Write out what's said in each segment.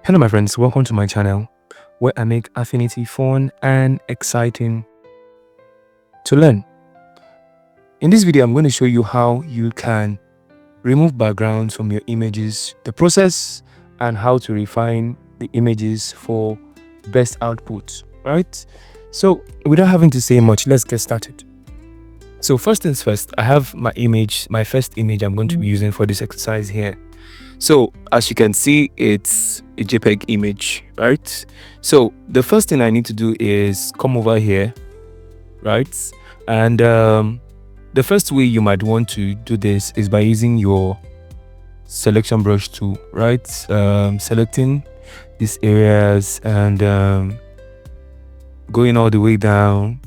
Hello my friends, welcome to my channel where I make Affinity fun and exciting to learn. In this video, I'm going to show you how you can remove backgrounds from your images, the process, and how to refine the images for best output, right? So without having to say much, let's get started. So first things first, I have my image, my first image I'm going to be using for this exercise here. So as you can see, it's a JPEG image, right? So the first thing I need to do is come over here, right? And the first way you might want to do this is by using your selection brush tool, right? Selecting these areas and going all the way down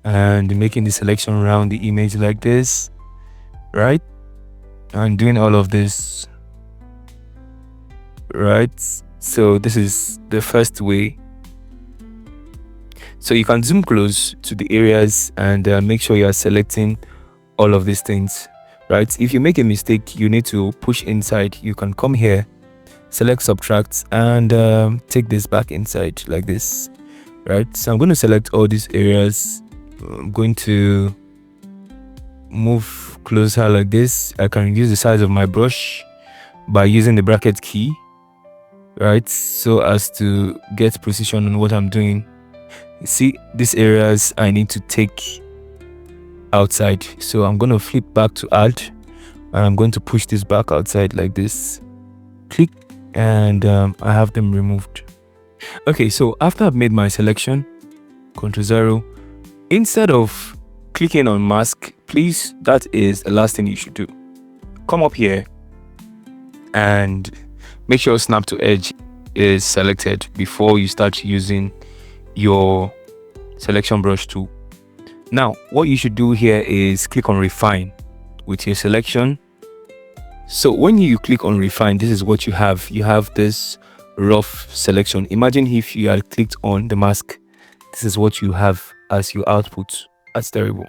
and making the selection around the image like this, right? And doing all of this, right? So this is the first way. So you can zoom close to the areas and make sure you are selecting all of these things, right? If you make a mistake, you need to push inside. You can come here, select subtract, and take this back inside like this, right? So I'm going to select all these areas. I'm going to move closer like this. I can reduce the size of my brush by using the bracket key, right, so as to get precision on what I'm doing. You see, these areas I need to take outside, so I'm going to flip back to add and I'm going to push this back outside like this, click, and I have them removed. Okay, so after I've made my selection, Ctrl 0, instead of clicking on mask, please, that is the last thing you should do. Come up here and make sure snap to edge is selected before you start using your selection brush tool. Now, what you should do here is click on refine with your selection. So when you click on refine, this is what you have. You have this rough selection. Imagine if you had clicked on the mask. This is what you have as your output. That's terrible.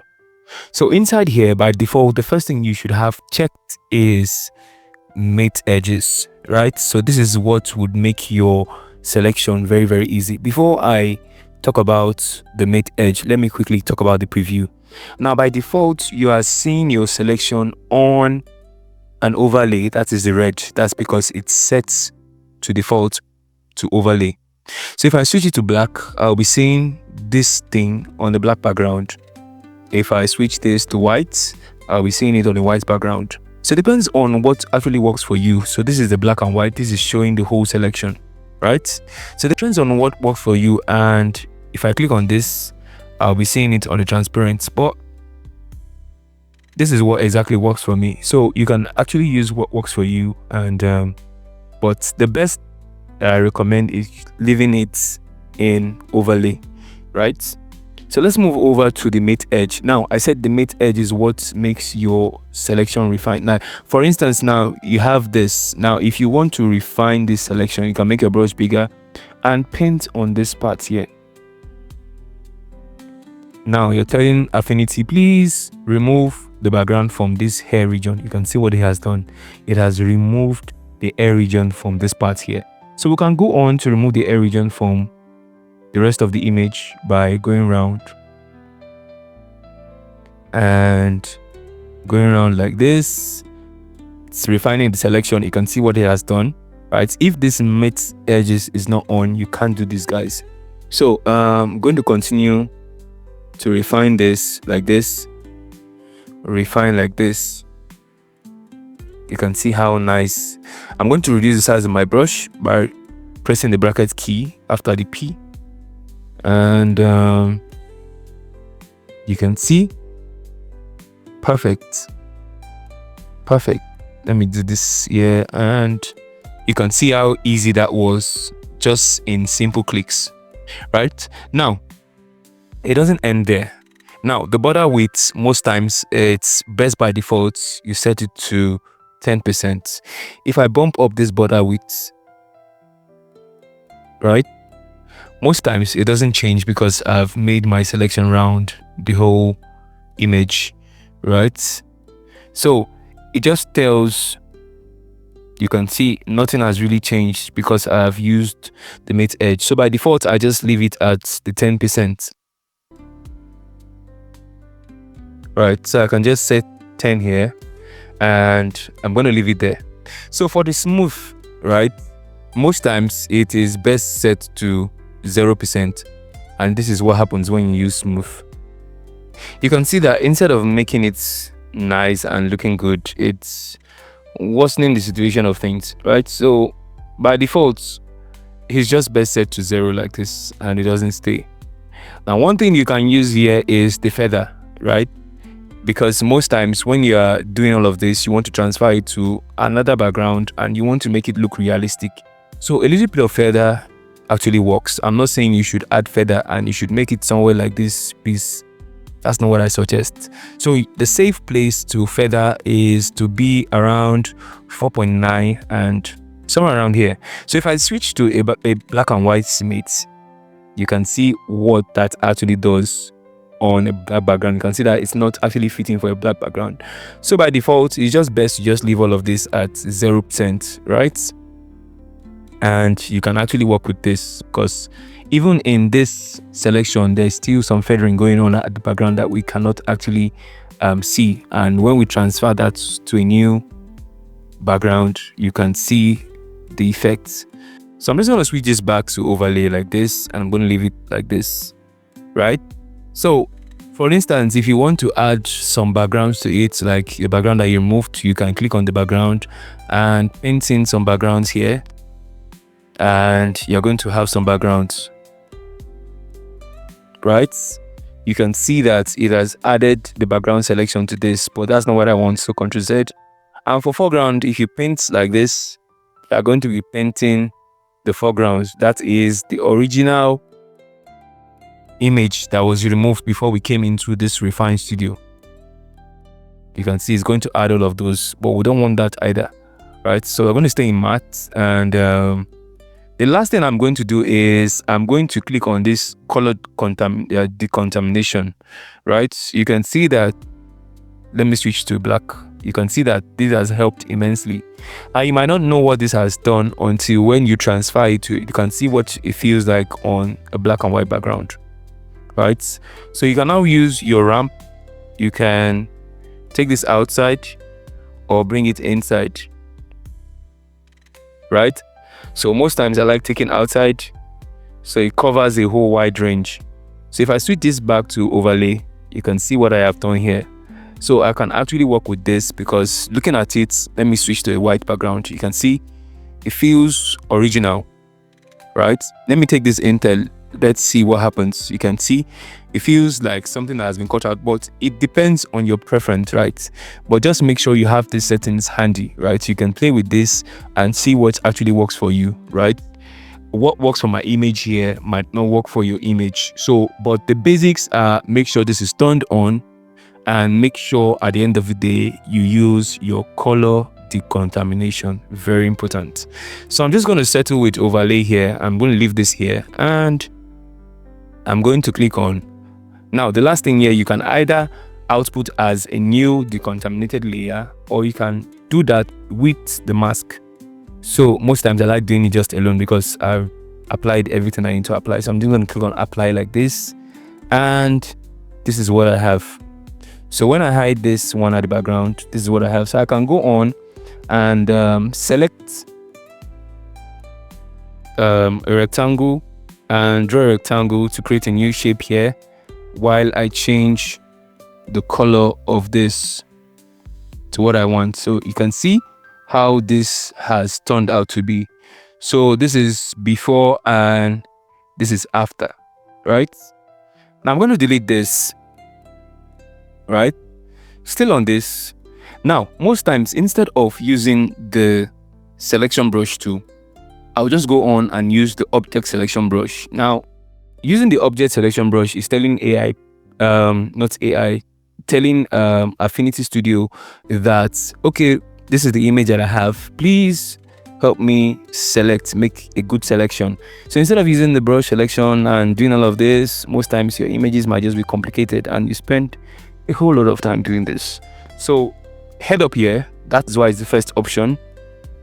So inside here, by default, the first thing you should have checked is mate edges, right? So this is what would make your selection very, very easy. Before I talk about the mate edge, let me quickly talk about the preview. Now, by default, you are seeing your selection on an overlay. That is the red. That's because it's set to default to overlay. So if I switch it to black, I'll be seeing this thing on the black background. If I switch this to white, I'll be seeing it on the white background. So it depends on what actually works for you. So this is the black and white. This is showing the whole selection, right? So it depends on what works for you. And if I click on this, I'll be seeing it on the transparent spot. This is what exactly works for me. So you can actually use what works for you. And but the best I recommend is leaving it in overlay, right? So let's move over to the mate edge. Now, I said the mate edge is what makes your selection refined. Now, for instance, now you have this. Now, if you want to refine this selection, you can make your brush bigger and paint on this part here. Now, you're telling Affinity, please remove the background from this hair region. You can see what it has done. It has removed the hair region from this part here. So we can go on to remove the hair region from the rest of the image by going around and going around like this. It's refining the selection. You can see what it has done, right? If this mate edges is not on, you can't do this, guys. So I'm going to continue to refine this like this, refine like this. You can see how nice. I'm going to reduce the size of my brush by pressing the bracket key after the P. And you can see perfect. Let me do this here, and you can see how easy that was just in simple clicks, right? Now it doesn't end there. Now the border width, most times it's best by default you set it to 10%. If I bump up this border width, right, most times it doesn't change because I've made my selection around the whole image, right? So it just tells you can see nothing has really changed because I have used the mate edge. So by default, I just leave it at the 10%. Right, so I can just set 10 here and I'm going to leave it there. So for the smooth, right, most times it is best set to 0%, and this is what happens when you use smooth. You can see that instead of making it nice and looking good, it's worsening the situation of things, right? So by default, it's just best set to 0 like this, and it doesn't stay. Now one thing you can use here is the feather, right? Because most times when you are doing all of this, you want to transfer it to another background and you want to make it look realistic. So a little bit of feather actually works. I'm not saying you should add feather and you should make it somewhere like this, please. That's not what I suggest. So the safe place to feather is to be around 4.9 and somewhere around here. So if I switch to a black and white mate, you can see what that actually does on a black background. You can see that it's not actually fitting for a black background. So by default, it's just best to just leave all of this at 0%, right? And you can actually work with this because even in this selection, there's still some feathering going on at the background that we cannot actually see. And when we transfer that to a new background, you can see the effects. So I'm just going to switch this back to overlay like this, and I'm going to leave it like this, right? So for instance, if you want to add some backgrounds to it, like the background that you removed, you can click on the background and paint in some backgrounds here, and you're going to have some backgrounds, right? You can see that it has added the background selection to this, but that's not what I want. So Ctrl Z. And for foreground, if you paint like this, you're going to be painting the foregrounds. That is the original image that was removed before we came into this Refine Studio. You can see it's going to add all of those, but we don't want that either, right? So we're going to stay in matte, and the last thing I'm going to do is I'm going to click on this color decontamination, right? You can see that, let me switch to black. You can see that this has helped immensely. You might not know what this has done until when you transfer it to it. You can see what it feels like on a black and white background, right? So you can now use your ramp. You can take this outside or bring it inside, right? So most times I like taking outside, so it covers a whole wide range. So if I switch this back to overlay, you can see what I have done here. So I can actually work with this because looking at it, let me switch to a white background. You can see it feels original, right? Let me take this Intel. Let's see what happens. You can see it feels like something that has been cut out, but it depends on your preference, right? But just make sure you have these settings handy, right? You can play with this and see what actually works for you, right? What works for my image here might not work for your image. So, but the basics are, make sure this is turned on, and make sure at the end of the day you use your color decontamination. Very important. So I'm just going to settle with overlay here. I'm going to leave this here, and I'm going to click on. Now the last thing here, you can either output as a new decontaminated layer, or you can do that with the mask. So most times I like doing it just alone because I've applied everything I need to apply. So I'm just going to click on apply like this, and this is what I have. So when I hide this one at the background, this is what I have. So I can go on and select a rectangle and draw a rectangle to create a new shape here, while I change the color of this to what I want. So you can see how this has turned out to be. So this is before and this is after, right? Now I'm going to delete this, right? Still on this. Now most times, instead of using the selection brush tool, I'll just go on and use the object selection brush. Now using the object selection brush is telling AI, telling Affinity Studio that, okay, this is the image that I have, please help me make a good selection. So instead of using the brush selection and doing all of this, most times your images might just be complicated and you spend a whole lot of time doing this. So head up here, that's why it's the first option.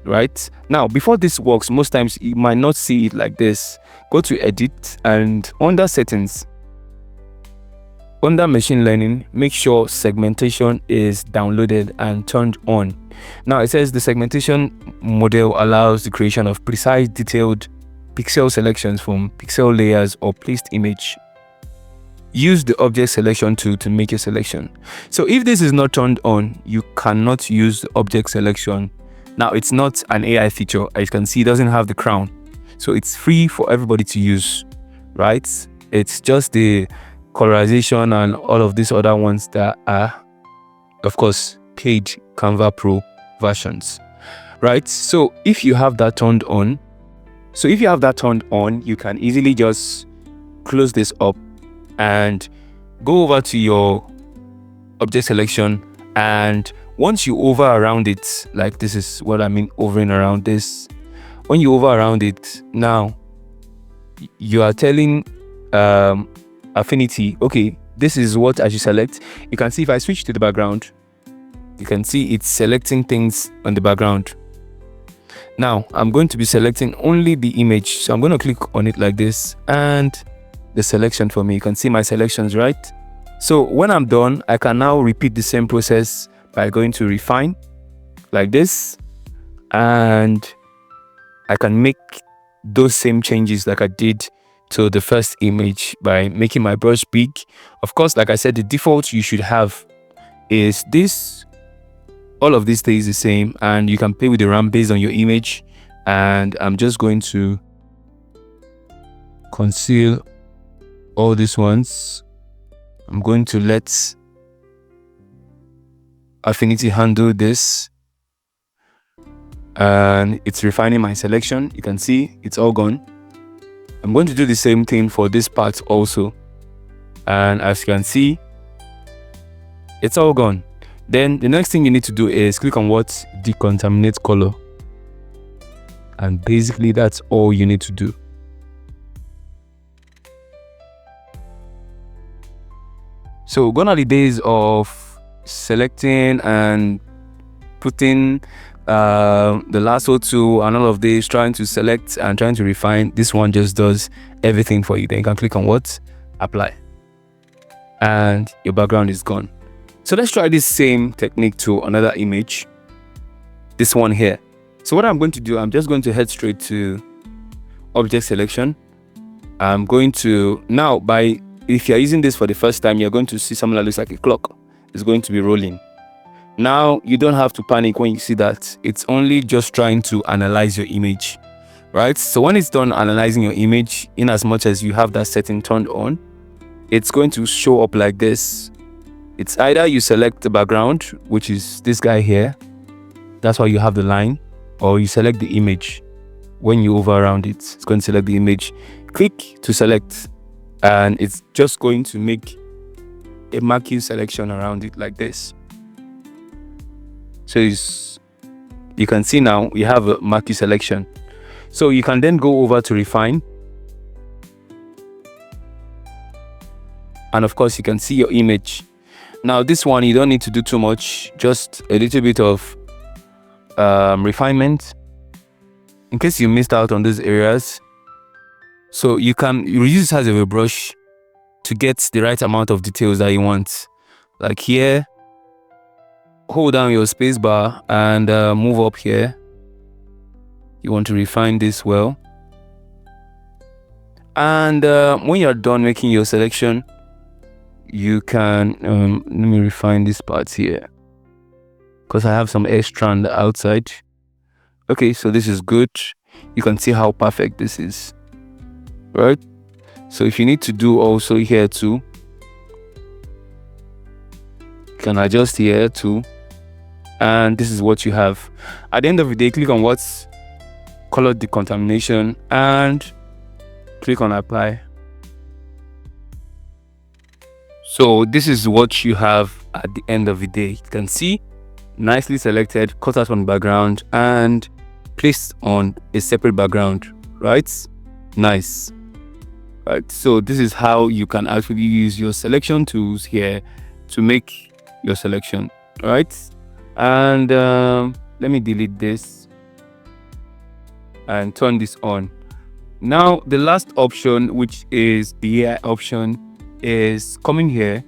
right? Now, before this works, most times you might not see it like this. Go to edit, and under settings, under machine learning, make sure segmentation is downloaded and turned on. Now it says the segmentation model allows the creation of precise, detailed pixel selections from pixel layers or placed image. Use the object selection tool to make a selection. So if this is not turned on, you cannot use the object selection. Now it's not an AI feature. As you can see, it doesn't have the crown, so it's free for everybody to use, right? It's just the colorization and all of these other ones that are, of course, paid Canva Pro versions, right? So if you have that turned on, you can easily just close this up and go over to your object selection. And once you hover around it, like this is what I mean, hovering around this. When you hover around it, now you are telling Affinity, okay, this is what I should select. You can see if I switch to the background, you can see it's selecting things on the background. Now I'm going to be selecting only the image, so I'm going to click on it like this, and the selection for me, you can see my selections, right? So when I'm done, I can now repeat the same process by going to refine like this, and I can make those same changes like I did to the first image by making my brush big. Of course, like I said, the default you should have is this. All of this stays the same, and you can play with the RAM based on your image. And I'm just going to conceal all these ones. I'm going to let Affinity handle this, and it's refining my selection. You can see it's all gone. I'm going to do the same thing for this part also, and as you can see, it's all gone. Then the next thing you need to do is click on what? Decontaminate color, and basically that's all you need to do. So gone are the days of selecting and putting the lasso tool and all of this, trying to select and trying to refine. This one just does everything for you. Then you can click on what? Apply, and your background is gone. So let's try this same technique to another image, this one here. So what I'm going to do, I'm just going to head straight to object selection. I'm going to now, if you're using this for the first time, you're going to see something that looks like a clock. It's going to be rolling. Now you don't have to panic when you see that. It's only just trying to analyze your image, right? So when it's done analyzing your image, in as much as you have that setting turned on, it's going to show up like this. It's either you select the background, which is this guy here, that's why you have the line, or you select the image. When you hover around it, it's going to select the image. Click to select, and it's just going to make a marquee selection around it like this. So you can see now we have a marquee selection. So you can then go over to refine, and of course you can see your image. Now this one, you don't need to do too much, just a little bit of refinement in case you missed out on these areas. So you can use the size of a brush to get the right amount of details that you want. Like here, hold down your space bar and move up here. You want to refine this well. And when you're done making your selection, you can let me refine this part here because I have some extra on the outside. Okay, so this is good. You can see how perfect this is, right? So if you need to do also here too, you can adjust here too, and this is what you have. At the end of the day, click on what's color decontamination and click on apply. So this is what you have at the end of the day. You can see nicely selected, cut out on background and placed on a separate background, right? Nice. Right, so this is how you can actually use your selection tools here to make your selection, right? And let me delete this. and turn this on. Now the last option, which is the AI option, is coming here,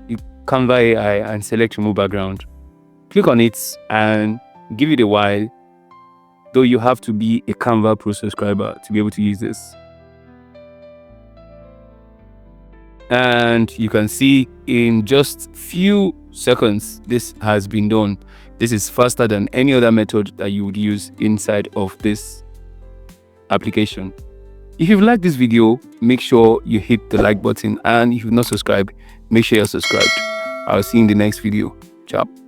you Canva AI, and select remove background. Click on it and give it a while, though you have to be a Canva Pro subscriber to be able to use this. And you can see in just few seconds this has been done. This is faster than any other method that you would use inside of this application. If you've liked this video, make sure you hit the like button, and if you've not subscribed, make sure you're subscribed. I'll see you in the next video. Ciao.